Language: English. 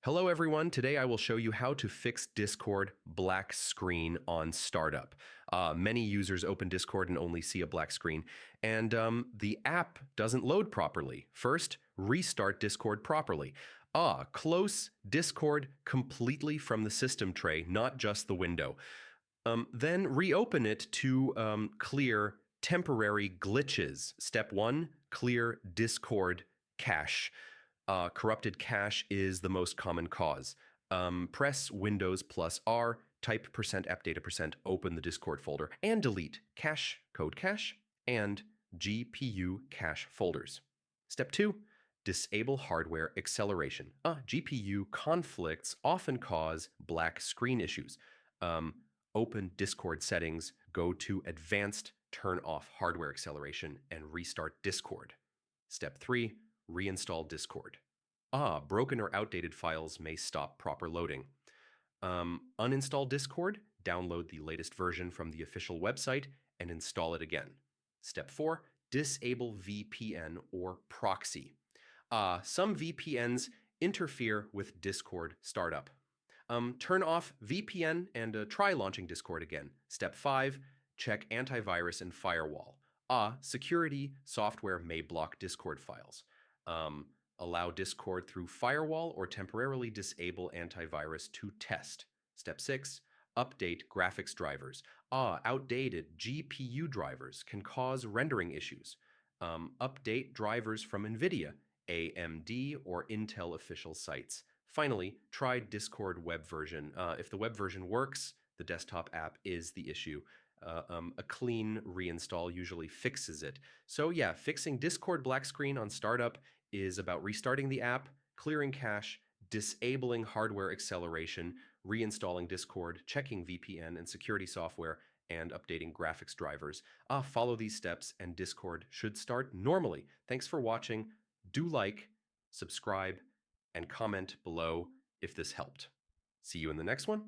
Hello everyone, today I will show you how to fix Discord black screen on startup. Many users open Discord and only see a black screen, and the app doesn't load properly. First, restart Discord properly. Close Discord completely from the system tray, not just the window. Then reopen it to clear temporary glitches. Step 1, clear Discord cache. Corrupted cache is the most common cause. Press Windows plus R, type %appdata%, open the Discord folder, and delete cache, code cache, and GPU cache folders. Step 2, disable hardware acceleration. GPU conflicts often cause black screen issues. Open Discord settings, go to Advanced, turn off hardware acceleration, and restart Discord. Step 3, reinstall Discord. Broken or outdated files may stop proper loading. Uninstall Discord, download the latest version from the official website, and install it again. Step 4, disable VPN or proxy. Some VPNs interfere with Discord startup. Turn off VPN and try launching Discord again. Step 5, check antivirus and firewall. Security software may block Discord files. Allow Discord through firewall or temporarily disable antivirus to test. Step 6, update graphics drivers. Outdated GPU drivers can cause rendering issues. Update drivers from NVIDIA, AMD, or Intel official sites. Finally, try Discord web version. If the web version works, the desktop app is the issue. A clean reinstall usually fixes it. So yeah, fixing Discord black screen on startup is about restarting the app, clearing cache, disabling hardware acceleration, reinstalling Discord, checking VPN and security software, and updating graphics drivers. Follow these steps and Discord should start normally. Thanks for watching. Do like, subscribe, and comment below if this helped. See you in the next one.